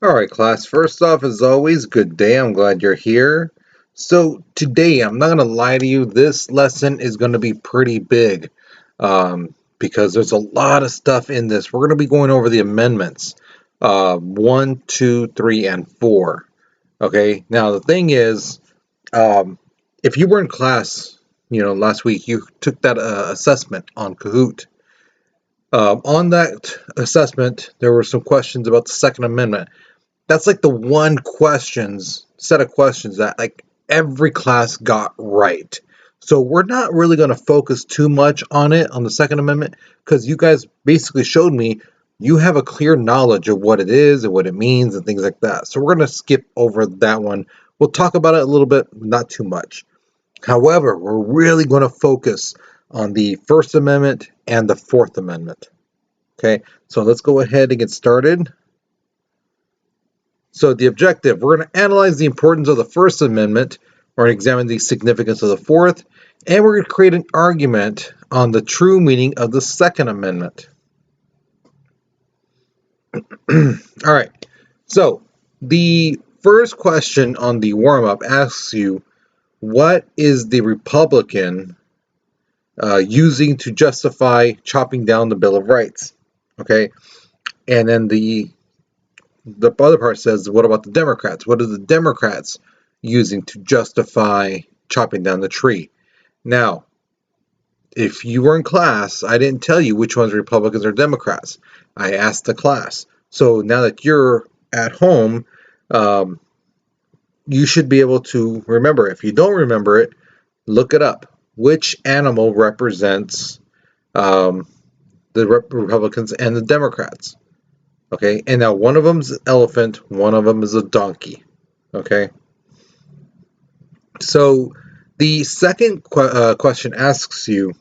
Alright, class. First off, as always, good day. I'm glad you're here. So, today, I'm not going to lie to you, this lesson is going to be pretty big because there's a lot of stuff in this. We're going to be going over the amendments 1, 2, 3, and 4. Okay, now the thing is, if you were in class, last week, you took that assessment on Kahoot. On that assessment, there were some questions about the Second Amendment. That's like the one set of questions that like every class got right. So we're not really going to focus too much on it on the Second Amendment because you guys basically showed me you have a clear knowledge of what it is and what it means and things like that. So we're going to skip over that one. We'll talk about it a little bit, not too much. However, we're really going to focus on the First Amendment and the Fourth Amendment. Okay, so let's go ahead and get started. So the objective, we're going to analyze the importance of the First Amendment, we're going to examine the significance of the Fourth, and we're going to create an argument on the true meaning of the Second Amendment. All right, so the first question on the warm-up asks you, what is the Republican using to justify chopping down the Bill of Rights? Okay, and then the other part says, what about the Democrats? What are the Democrats using to justify chopping down the tree? Now, if you were in class, I didn't tell you which ones are Republicans or Democrats. I asked the class. So now that you're at home, you should be able to remember. If you don't remember it, look it up. Which animal represents the Republicans and the Democrats? Okay, and now one of them is an elephant, one of them is a donkey. Okay, so the second question asks you,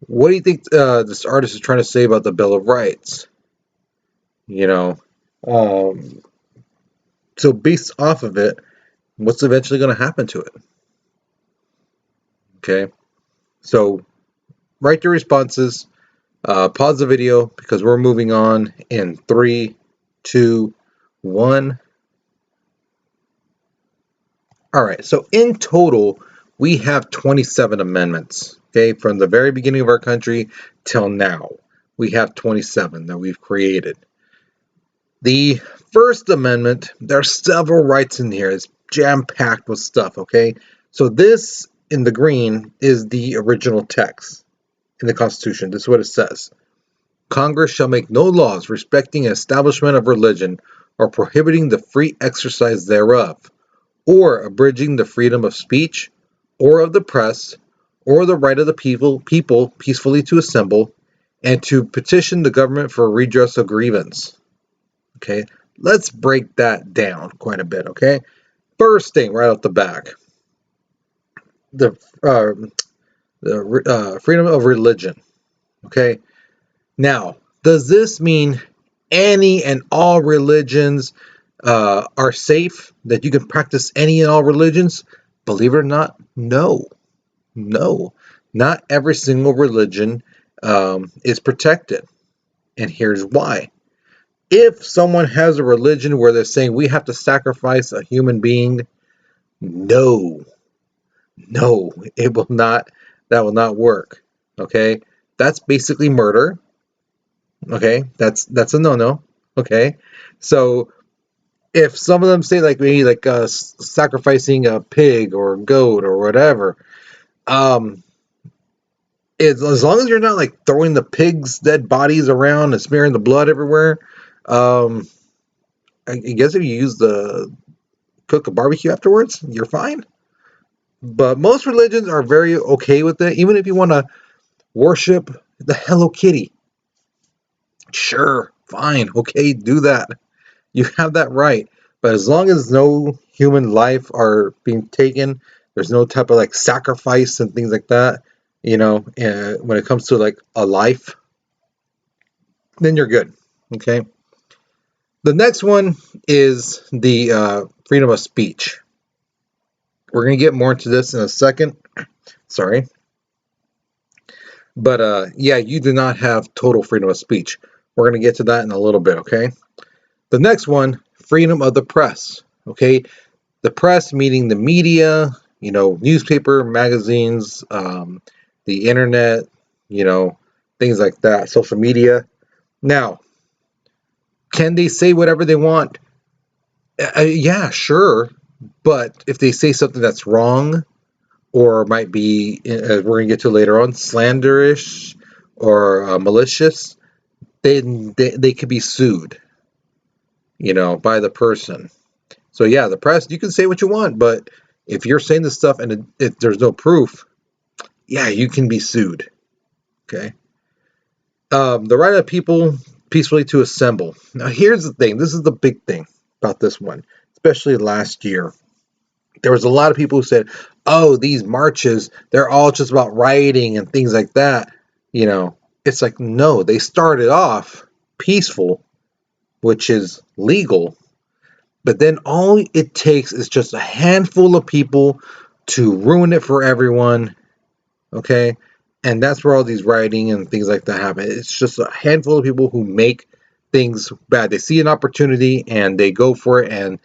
what do you think this artist is trying to say about the Bill of Rights? So based off of it, what's eventually going to happen to it? Okay, so write your responses. Pause the video because we're moving on in 3, 2, 1. All right, so in total, we have 27 amendments. Okay, from the very beginning of our country till now, we have 27 that we've created. The First Amendment, there are several rights in here. It's jam-packed with stuff, okay? So this, in the green, is the original text in the Constitution. This is what it says. Congress shall make no laws respecting an establishment of religion or prohibiting the free exercise thereof, or abridging the freedom of speech, or of the press, or the right of the people peacefully to assemble, and to petition the government for a redress of grievance. Okay, let's break that down quite a bit, okay? First thing right off the back, the freedom of religion, okay? Now, does this mean any and all religions are safe, that you can practice any and all religions? Believe it or not, no. Not every single religion is protected. And here's why. If someone has a religion where they're saying we have to sacrifice a human being, no, it will not, that will not work. Okay? That's basically murder. Okay? That's a no-no. Okay? So if some of them say like maybe like sacrificing a pig or a goat or whatever, as long as you're not like throwing the pig's dead bodies around and smearing the blood everywhere, I guess if you cook a barbecue afterwards, you're fine. But most religions are very okay with it. Even if you want to worship the Hello Kitty, sure, fine, okay, do that. You have that right. But as long as no human life are being taken, there's no type of like sacrifice and things like that, when it comes to like a life, then you're good. Okay. The next one is the freedom of speech. We're going to get more into this in a second. Sorry. But yeah, you do not have total freedom of speech. We're going to get to that in a little bit, okay? The next one, freedom of the press. Okay, the press meaning the media, newspaper, magazines, the internet, things like that, social media. Now, can they say whatever they want? Yeah, sure. But if they say something that's wrong, or might be, as we're going to get to later on, slanderish or malicious, then they could be sued, by the person. So yeah, the press, you can say what you want, but if you're saying this stuff and there's no proof, yeah, you can be sued. Okay. The right of people peacefully to assemble. Now, here's the thing. This is the big thing about this one, especially last year. There was a lot of people who said, oh, these marches, they're all just about rioting and things like that. It's like, no, they started off peaceful, which is legal. But then all it takes is just a handful of people to ruin it for everyone. Okay. And that's where all these rioting and things like that happen. It's just a handful of people who make things bad. They see an opportunity and they go for it, and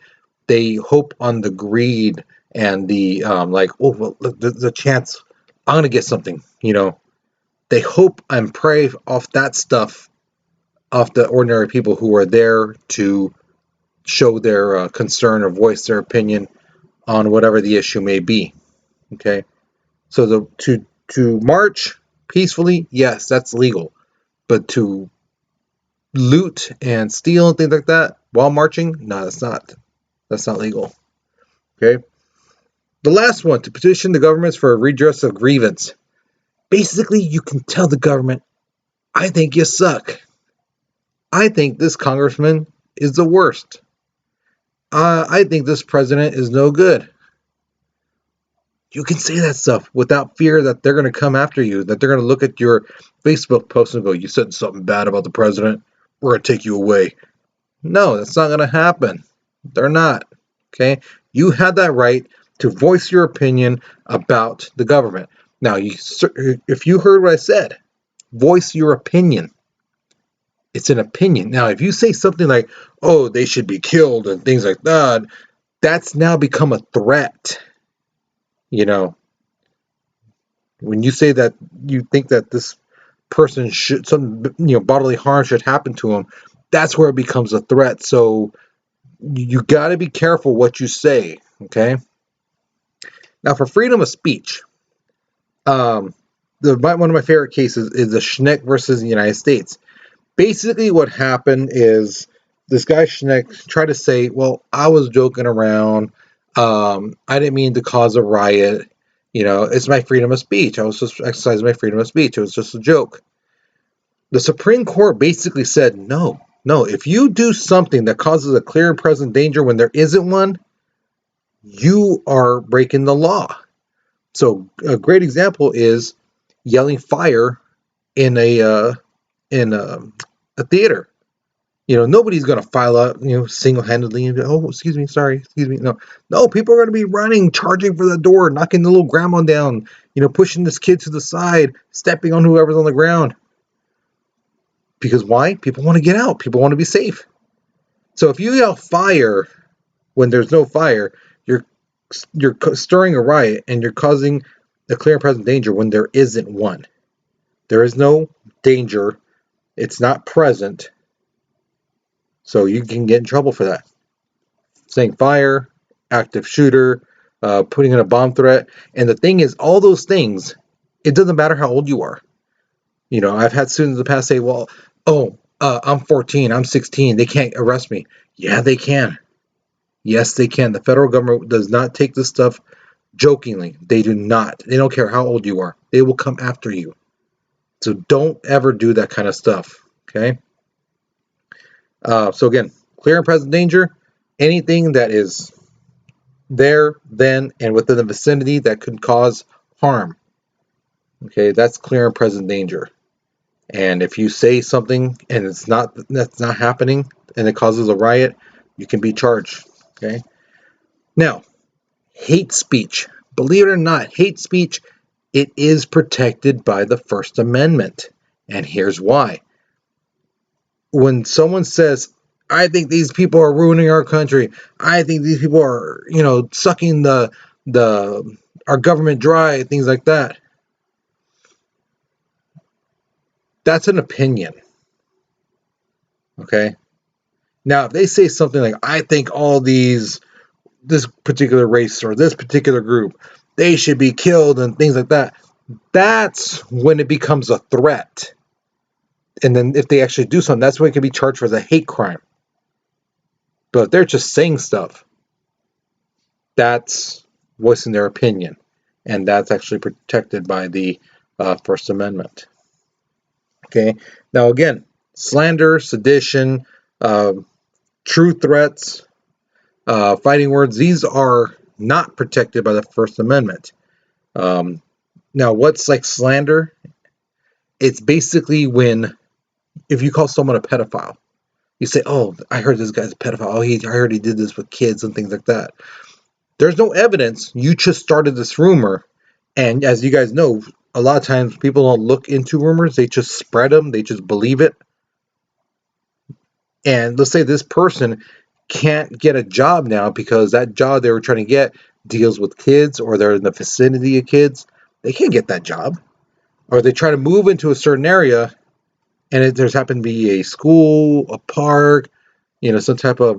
they hope on the greed and the oh, well, look, there's a chance I'm gonna get something. They hope and pray off that stuff, off the ordinary people who are there to show their concern or voice their opinion on whatever the issue may be. Okay, so to march peacefully, yes, that's legal, but to loot and steal and things like that while marching, no, that's not. That's not legal. Okay. The last one, to petition the governments for a redress of grievance. Basically, you can tell the government, I think you suck. I think this congressman is the worst. I think this president is no good. You can say that stuff without fear that they're going to come after you, that they're going to look at your Facebook post and go, you said something bad about the president, we're going to take you away. No, that's not going to happen. They're not. Okay? You have that right to voice your opinion about the government. Now, if you heard what I said, voice your opinion. It's an opinion. Now, if you say something like, oh, they should be killed and things like that, that's now become a threat. When you say that you think that this person should, some bodily harm should happen to him, that's where it becomes a threat. So you got to be careful what you say. Okay. Now, for freedom of speech, one of my favorite cases is the Schneck versus the United States. Basically, what happened is this guy Schneck tried to say, well, I was joking around. I didn't mean to cause a riot. It's my freedom of speech. I was just exercising my freedom of speech. It was just a joke. The Supreme Court basically said, no, if you do something that causes a clear and present danger when there isn't one, you are breaking the law. So a great example is yelling fire in a theater. Nobody's going to file out, single-handedly and go, oh, excuse me, sorry, excuse me. No, people are going to be running, charging for the door, knocking the little grandma down, pushing this kid to the side, stepping on whoever's on the ground. Because why? People want to get out. People want to be safe. So if you yell fire when there's no fire, you're stirring a riot and you're causing a clear and present danger when there isn't one. There is no danger. It's not present. So you can get in trouble for that. Saying fire, active shooter, putting in a bomb threat. And the thing is, all those things, it doesn't matter how old you are. I've had students in the past say, well, I'm 14, I'm 16, they can't arrest me. Yeah, they can. Yes, they can. The federal government does not take this stuff jokingly. They do not. They don't care how old you are. They will come after you. So don't ever do that kind of stuff. Okay? So again, clear and present danger, anything that is there, then, and within the vicinity that could cause harm. Okay, that's clear and present danger. And if you say something and that's not happening and it causes a riot, you can be charged. Okay? Now, hate speech. Believe it or not, hate speech, it is protected by the First Amendment. And here's why. When someone says, I think these people are ruining our country. I think these people are, sucking the our government dry, things like that. That's an opinion. Okay. Now, if they say something like, I think this particular race or this particular group, they should be killed and things like that, that's when it becomes a threat. And then if they actually do something, that's when it can be charged as a hate crime. But if they're just saying stuff, that's voicing their opinion. And that's actually protected by the First Amendment. Okay. Now, again, slander, sedition, uh, true threats, fighting words, these are not protected by the First Amendment. Now, what's like slander? It's basically if you call someone a pedophile, you say, oh, I heard this guy's a pedophile. Oh, I heard he did this with kids and things like that. There's no evidence. You just started this rumor. And as you guys know, a lot of times people don't look into rumors. They just spread them. They just believe it. And let's say this person can't get a job now because that job they were trying to get deals with kids, or they're in the vicinity of kids. They can't get that job. Or they try to move into a certain area, and there's happened to be a school, a park, some type of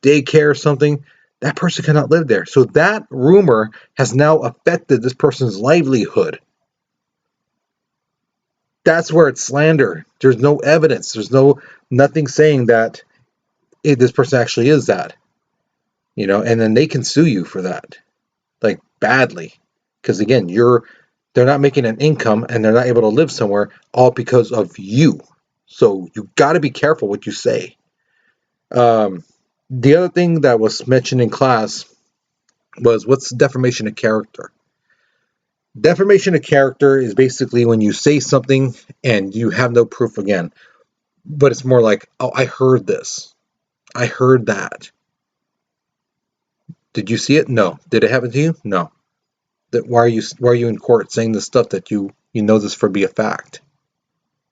daycare or something. That person cannot live there. So that rumor has now affected this person's livelihood. That's where it's slander. There's no evidence. There's nothing saying that this person actually is that. And then they can sue you for that, like badly, because again, they're not making an income and they're not able to live somewhere, all because of you. So you got to be careful what you say. The other thing that was mentioned in class was, what's defamation of character? Defamation of character is basically when you say something and you have no proof again, but it's more like, oh, I heard this. I heard that. Did you see it? No. Did it happen to you? No. Why are you in court saying this stuff that you know this for be a fact?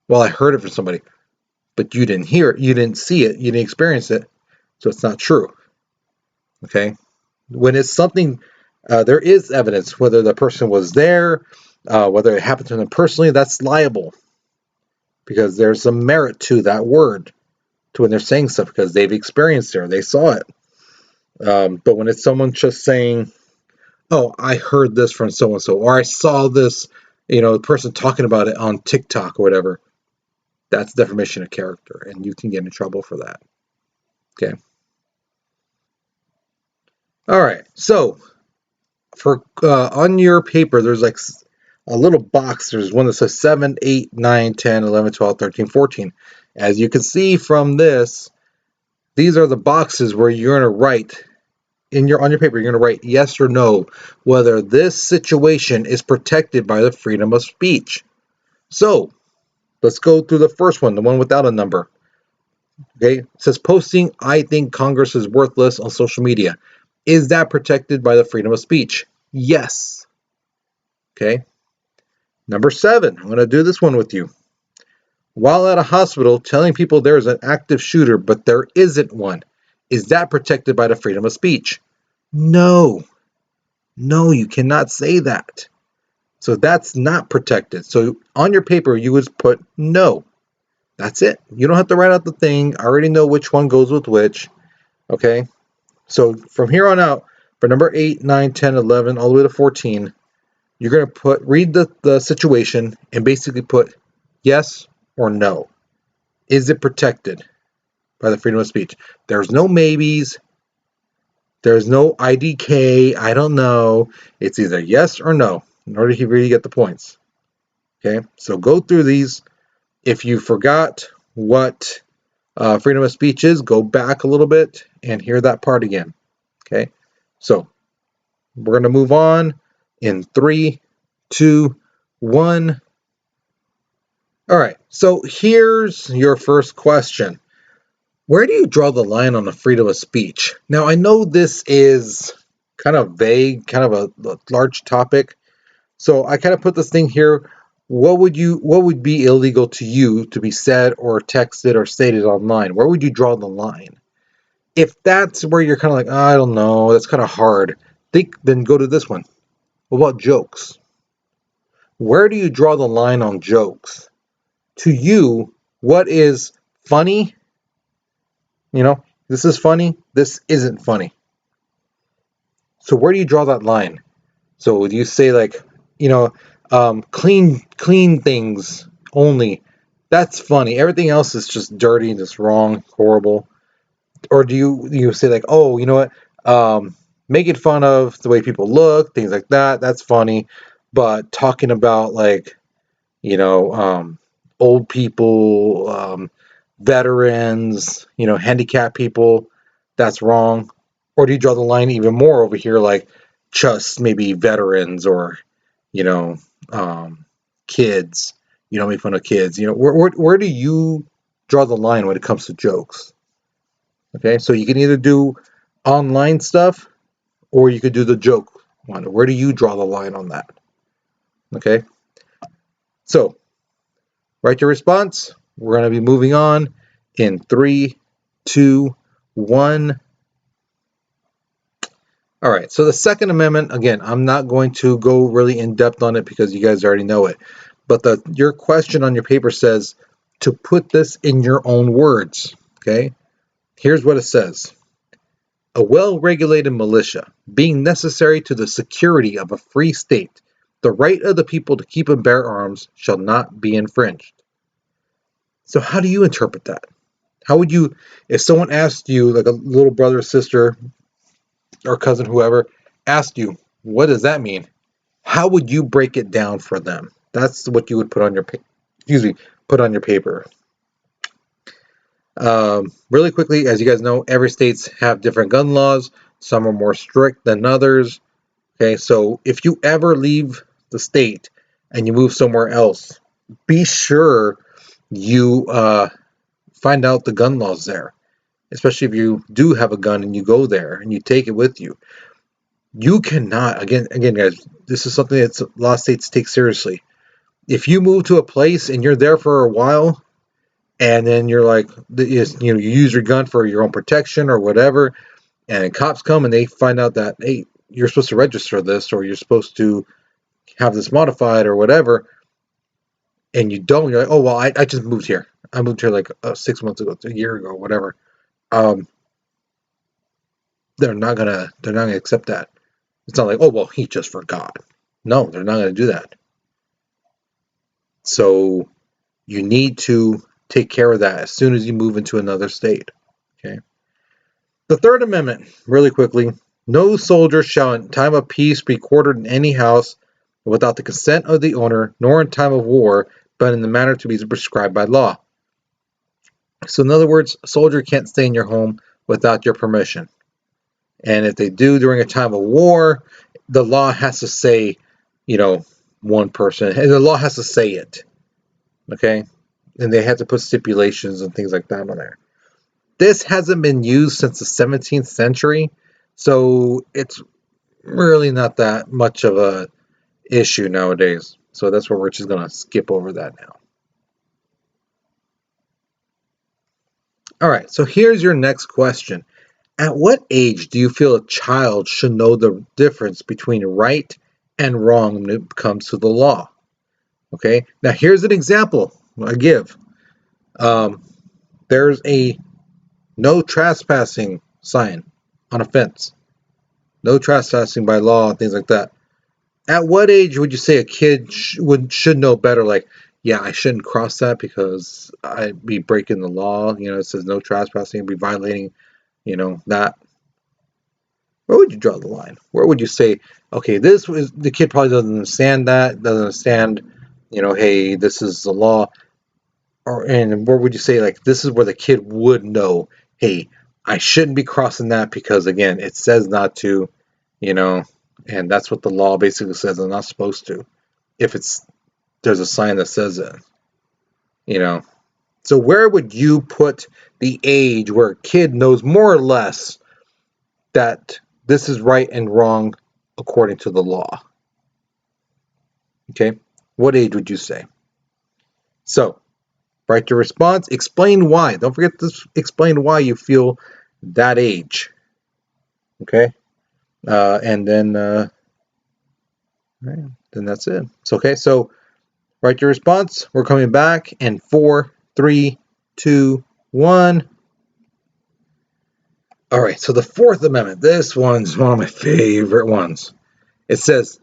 Well, I heard it from somebody, but you didn't hear it, you didn't see it, you didn't experience it, so it's not true. Okay? When it's something, there is evidence, whether the person was there, whether it happened to them personally, that's liable, because there's some merit to that word, to when they're saying stuff, because they've experienced it or they saw it. But when it's someone just saying, oh, I heard this from so-and-so, or I saw this, the person talking about it on TikTok or whatever, that's defamation of character, and you can get in trouble for that. Okay. All right. So for on your paper, there's like a little box. There's one that says 7, 8, 9, 10, 11, 12, 13, 14. As you can see from this, these are the boxes where you're going to write on your paper. You're going to write yes or no, whether this situation is protected by the freedom of speech. So let's go through the first one, the one without a number. Okay, it says posting, I think Congress is worthless on social media. Is that protected by the freedom of speech? Yes. Okay. Number 7, I'm going to do this one with you. While at a hospital, telling people there is an active shooter, but there isn't one. Is that protected by the freedom of speech? No. No, you cannot say that. So that's not protected. So on your paper, you would put no. That's it. You don't have to write out the thing. I already know which one goes with which. Okay. So from here on out, for number 8, 9, 10, 11, all the way to 14, you're going to read the situation and basically put yes or no. Is it protected by the freedom of speech? There's no maybes. There's no IDK. I don't know. It's either yes or no in order to really get the points. Okay. So go through these. If you forgot what freedom of speech is, go back a little bit and hear that part again. Okay. So we're going to move on in 3, 2, 1. All right. So here's your first question. Where do you draw the line on the freedom of speech? Now, I know this is kind of vague, kind of a large topic. So I kind of put this thing here. what would be illegal to you to be said or texted or stated online? Where would you draw the line? If that's where you're kind of like, I don't know, that's kind of hard, then go to this one. What about jokes? Where do you draw the line on jokes? To you, what is funny? This is funny, this isn't funny. So where do you draw that line? So do you say like, clean things only? That's funny. Everything else is just dirty and just wrong, horrible. Or do you say like, oh, you know what? Making fun of the way people look, things like that. That's funny. But talking about like, you know, old people, veterans, handicapped people, that's wrong. Or do you draw the line even more over here, like just maybe veterans or, you know, um, kids? You don't make fun of kids. Where do you draw the line when it comes to jokes? Okay, so you can either do online stuff or you could do the joke one. Where do you draw the line on that? Okay, so write your response. We're going to be moving on in 3, 2, 1. All right, so the Second Amendment, again, I'm not going to go really in depth on it because you guys already know it. But your question on your paper says to put this in your own words. Okay, here's what it says. A well-regulated militia, being necessary to the security of a free state, the right of the people to keep and bear arms shall not be infringed. So how do you interpret that? How would you, if someone asked you, like a little brother, sister, or cousin, whoever, asked you, what does that mean? How would you break it down for them? That's what you would put on your, put on your paper. Really quickly, as you guys know, every states have different gun laws. Some are more strict than others. Okay, so if you ever leave the state and you move somewhere else, be sure you find out the gun laws there. Especially if you do have a gun and you go there and you take it with you. You cannot, again, guys, this is something that a lot of states take seriously. If you move to a place and you're there for a while, and then you're like, you use your gun for your own protection or whatever, and cops come and they find out that, hey, you're supposed to register this or you're supposed to have this modified or whatever, and you don't, you're like, oh, well, I just moved here. I moved here like 6 months ago, a year ago, whatever. They're not gonna accept that. It's not like, oh, well, he just forgot. No, they're not gonna do that. So you need to take care of that as soon as you move into another state. Okay. The Third Amendment, really quickly. No soldier shall in time of peace be quartered in any house without the consent of the owner, nor in time of war, but in the manner to be prescribed by law. So in other words, a soldier can't stay in your home without your permission. And if they do during a time of war, the law has to say, one person, and the law has to say it. Okay? And they have to put stipulations and things like that on there. This hasn't been used since the 17th century, so it's really not that much of a issue nowadays. So that's where we're just going to skip over that now. All right, so here's your next question. At what age do you feel a child should know the difference between right and wrong when it comes to the law? Okay, now here's an example I give. There's a no trespassing sign on a fence. No trespassing by law and things like that. At what age would you say a kid should know better? Like, yeah, I shouldn't cross that because I'd be breaking the law. It says no trespassing, I'd be violating, that. Where would you draw the line? Where would you say, okay, this was the kid probably doesn't understand that, doesn't understand, hey, this is the law. And where would you say, like, this is where the kid would know, hey, I shouldn't be crossing that because, again, it says not to, and that's what the law basically says I'm not supposed to. If there's a sign that says it, So where would you put the age where a kid knows more or less that this is right and wrong according to the law? Okay. What age would you say? So, write your response. Explain why. Don't forget to explain why you feel that age. Okay? And then that's it. It's okay. So, write your response. We're coming back in 4, 3, 2, 1. All right. So, the Fourth Amendment. This one's one of my favorite ones. It says,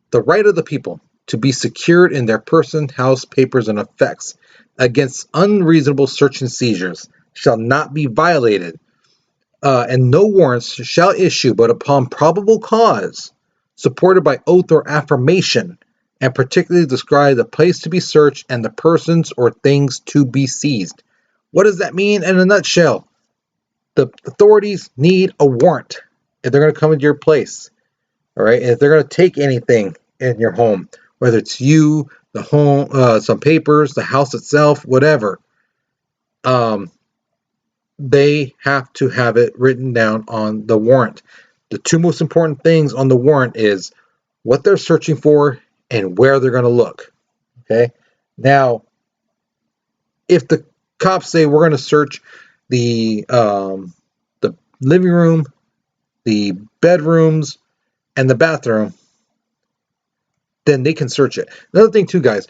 the right of the people to be secured in their person, house, papers, and effects against unreasonable search and seizures shall not be violated, and no warrants shall issue but upon probable cause, supported by oath or affirmation, and particularly describe the place to be searched and the persons or things to be seized. What does that mean in a nutshell? The authorities need a warrant if they're going to come into your place. All right, and if they're going to take anything in your home, whether it's you, the home, some papers, the house itself, whatever, they have to have it written down on the warrant. The two most important things on the warrant is what they're searching for and where they're going to look. Okay, now if the cops say we're going to search the living room, the bedrooms, and the bathroom, then they can search it. Another thing too, guys,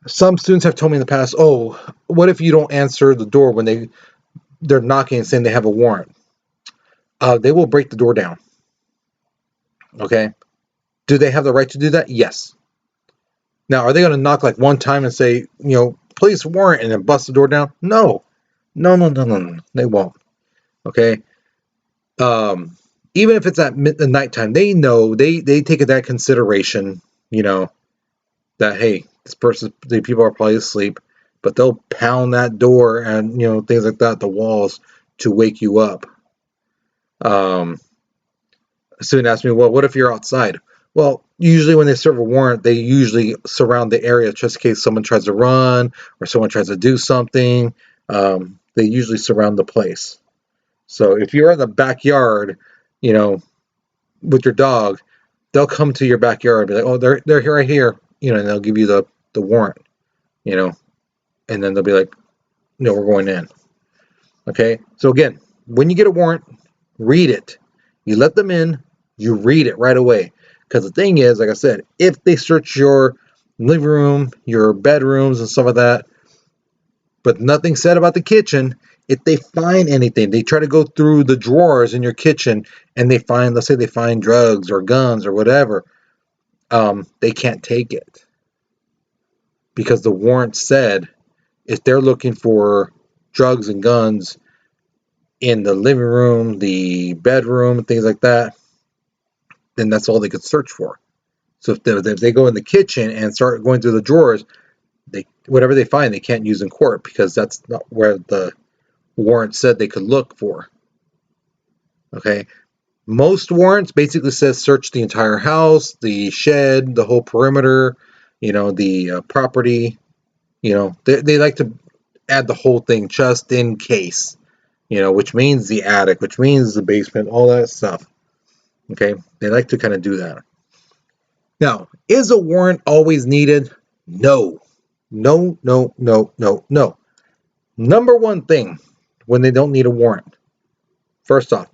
some students have told me in the past, oh, what if you don't answer the door when they're knocking and saying they have a warrant? They will break the door down. Okay? Do they have the right to do that? Yes. Now, are they going to knock like one time and say, police warrant, and then bust the door down? No. No. They won't. Okay? Even if it's at the nighttime, they know, they take that consideration, that, hey, the people are probably asleep, but they'll pound that door and, things like that, the walls, to wake you up. A student asked me, well, what if you're outside? Well, usually when they serve a warrant, they usually surround the area just in case someone tries to run or someone tries to do something. They usually surround the place. So if you're in the backyard, with your dog, they'll come to your backyard and be like, oh, they're here, right here, and they'll give you the warrant, and then they'll be like, no, we're going in. Okay, so again, when you get a warrant, read it. You let them in, you read it right away. Because the thing is, like I said, if they search your living room, your bedrooms, and stuff like that, but nothing said about the kitchen, if they find anything, they try to go through the drawers in your kitchen and they find, let's say they find drugs or guns or whatever, they can't take it. Because the warrant said if they're looking for drugs and guns in the living room, the bedroom, things like that, then that's all they could search for. So if they go in the kitchen and start going through the drawers, whatever they find, they can't use in court because that's not where the warrant said they could look for. Okay, most warrants basically says search the entire house, the shed, the whole perimeter, the property. They like to add the whole thing just in case. Which means the attic, which means the basement, all that stuff. Okay, they like to kind of do that. Now, is a warrant always needed? No. Number one thing when they don't need a warrant. First off,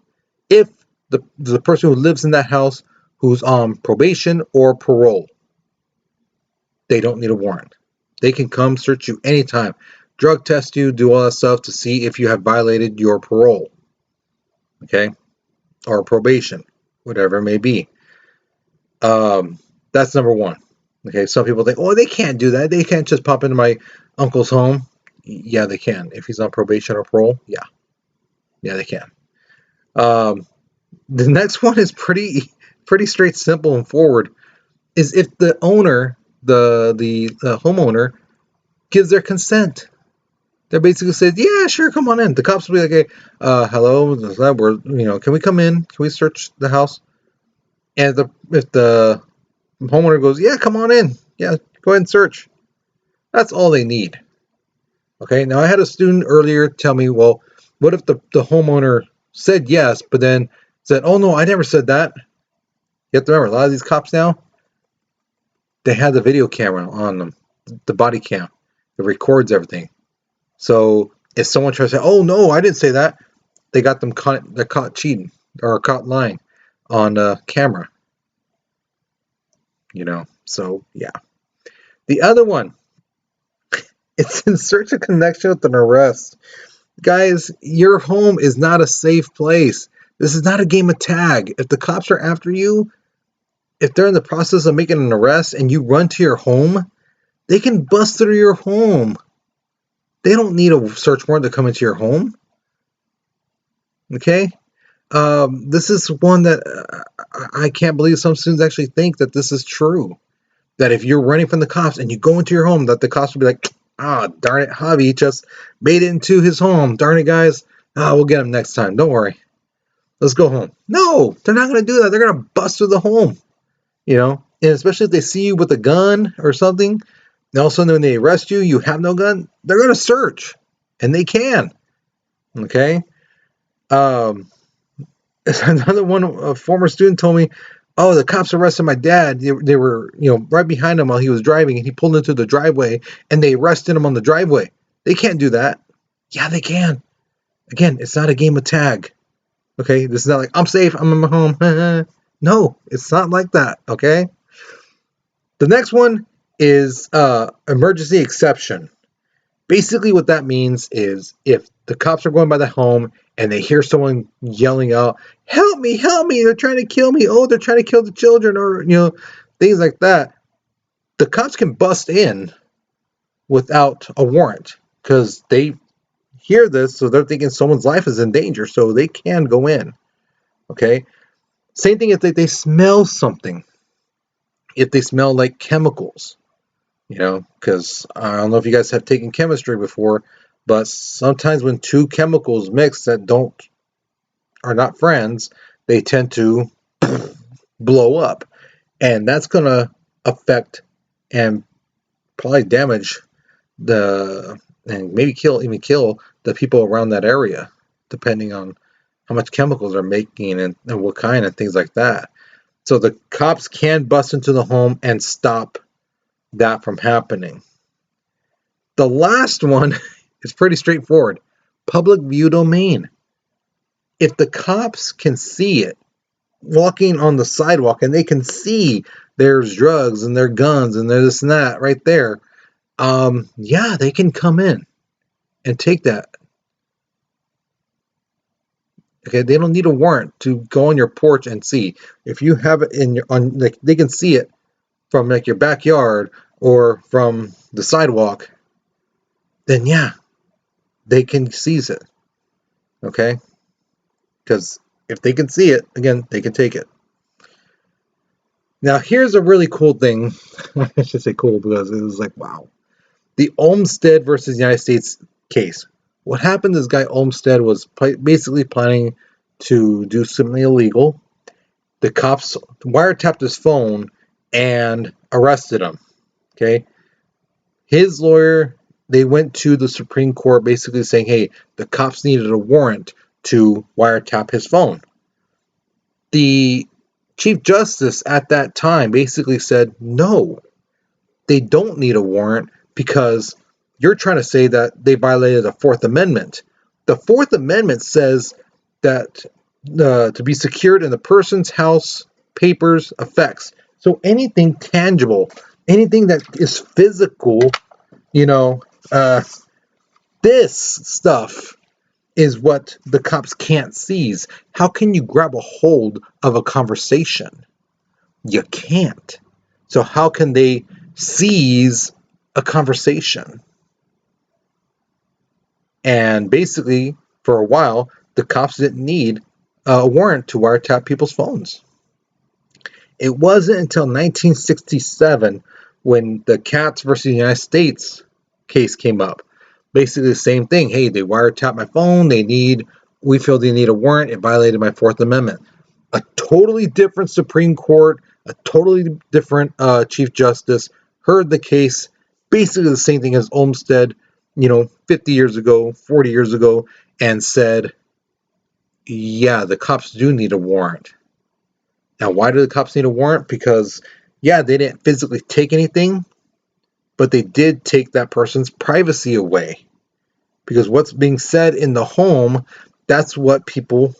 if the person who lives in that house who's on probation or parole, they don't need a warrant. They can come search you anytime, drug test you, do all that stuff to see if you have violated your parole. Okay? Or probation, whatever it may be. That's number one. Okay, some people think, oh, they can't do that. They can't just pop into my uncle's home. Yeah, they can. If he's on probation or parole, yeah, they can. The next one is pretty straight, simple, and forward. Is if the owner, the homeowner, gives their consent. They basically says, yeah, sure, come on in. The cops will be like, hey, hello, can we come in? Can we search the house? And if the homeowner goes, yeah, come on in. Yeah, go ahead and search. That's all they need. Okay, now I had a student earlier tell me, well, what if the homeowner said yes, but then said, oh, no, I never said that. You have to remember, a lot of these cops now, they had the video camera on them, the body cam. It records everything. So if someone tries to say, "Oh no, I didn't say that," they got them caught. They're caught cheating or caught lying on camera. So yeah. The other one, it's in search of connection with an arrest. Guys, your home is not a safe place. This is not a game of tag. If the cops are after you, if they're in the process of making an arrest and you run to your home, they can bust through your home. They don't need a search warrant to come into your home. Okay? This is one that I can't believe some students actually think that this is true. That if you're running from the cops and you go into your home, that the cops will be like, darn it, Javi just made it into his home. Darn it, guys. We'll get him next time. Don't worry. Let's go home. No, they're not going to do that. They're going to bust through the home. And especially if they see you with a gun or something, and all of a sudden when they arrest you, you have no gun, they're going to search. And they can. Okay? Another one, a former student told me, "Oh, the cops arrested my dad. They were, right behind him while he was driving, and he pulled into the driveway, and they arrested him on the driveway." They can't do that. Yeah, they can. Again, it's not a game of tag. Okay, this is not like, "I'm safe, I'm in my home." No, it's not like that. Okay. The next one is emergency exception. Basically, what that means is if the cops are going by the home and they hear someone yelling out, "Help me, help me, they're trying to kill me. Oh, they're trying to kill the children," or, things like that, the cops can bust in without a warrant because they hear this, so they're thinking someone's life is in danger, so they can go in. Okay? Same thing if they smell something. If they smell like chemicals. Because I don't know if you guys have taken chemistry before, but sometimes when two chemicals mix that are not friends, they tend to blow up, and that's going to affect and probably damage and maybe kill the people around that area, depending on how much chemicals they're making and what kind and things like that. So the cops can bust into the home and stop that from happening. The last one is pretty straightforward. Public view domain. If the cops can see it walking on the sidewalk and they can see there's drugs and there's guns and there's this and that right there, yeah, they can come in and take that. Okay, they don't need a warrant to go on your porch and see. If you have it they can see it from your backyard or from the sidewalk, then yeah, they can seize it. Okay? Because if they can see it, again, they can take it. Now, here's a really cool thing. I should say cool because it was like, wow. The Olmstead versus United States case. What happened, this guy Olmstead was basically planning to do something illegal. The cops wiretapped his phone and arrested him. Okay? His lawyer, they went to the Supreme Court basically saying, hey, the cops needed a warrant to wiretap his phone. The Chief Justice at that time basically said, no, they don't need a warrant because you're trying to say that they violated the Fourth Amendment. The Fourth Amendment says that to be secured in the person's house, papers, effects. So anything tangible, anything that is physical, this stuff is what the cops can't seize. How can you grab a hold of a conversation? You can't. So how can they seize a conversation? And basically, for a while, the cops didn't need a warrant to wiretap people's phones. It wasn't until 1967 when the Katz versus United States case came up. Basically the same thing. Hey, they wiretapped my phone. We feel they need a warrant. It violated my Fourth Amendment. A totally different Supreme Court, a totally different Chief Justice heard the case. Basically the same thing as Olmstead, 50 years ago, 40 years ago, and said, yeah, the cops do need a warrant. Now, why do the cops need a warrant? Because Yeah, they didn't physically take anything, but they did take that person's privacy away. Because what's being said in the home, that's what people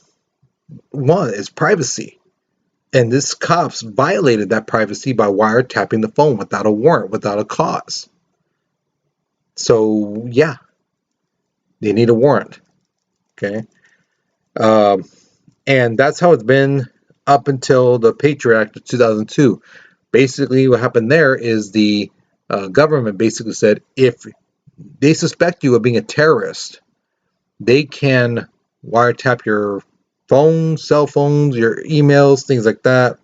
want, is privacy. And this cops violated that privacy by wiretapping the phone without a warrant, without a cause. So yeah, they need a warrant. Okay. Um, and that's how it's been up until the Patriot Act of 2002. Basically, what happened there is the government basically said if they suspect you of being a terrorist, they can wiretap your phone, cell phones, your emails, things like that.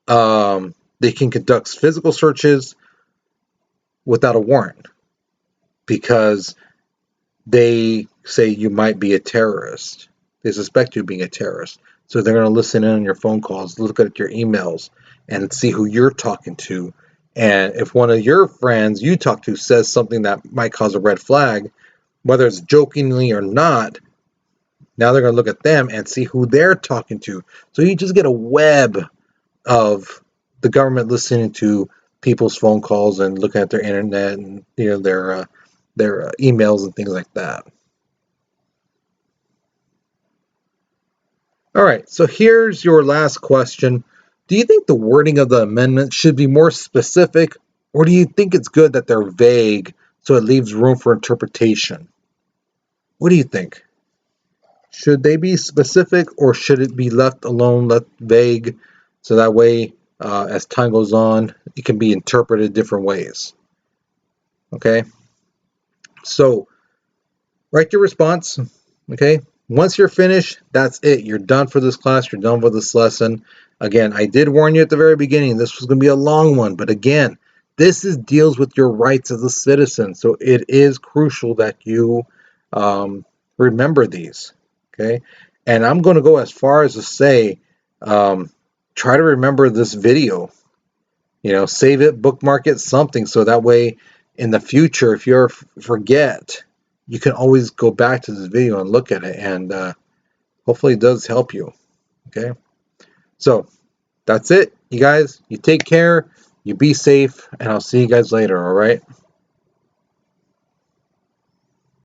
They can conduct physical searches without a warrant because they say you might be a terrorist. They suspect you of being a terrorist. So they're going to listen in on your phone calls, look at your emails, and see who you're talking to. And if one of your friends you talk to says something that might cause a red flag, whether it's jokingly or not, now they're going to look at them and see who they're talking to. So you just get a web of the government listening to people's phone calls and looking at their internet and their emails and things like that. All right, so here's your last question. Do you think the wording of the amendment should be more specific, or do you think it's good that they're vague so it leaves room for interpretation? What do you think? Should they be specific, or should it be left alone, left vague, so that way, as time goes on, it can be interpreted different ways? Okay, so write your response. Okay, once you're finished, that's it. You're done for this class. You're done with this lesson. Again, I did warn you at the very beginning this was going to be a long one, but again, deals with your rights as a citizen, so it is crucial that you remember these. Okay, and I'm going to go as far as to say, try to remember this video. Save it, bookmark it, something, so that way in the future, if you forget, you can always go back to this video and look at it, and hopefully it does help you. Okay, so that's it, you guys. You take care, you be safe, and I'll see you guys later. All right.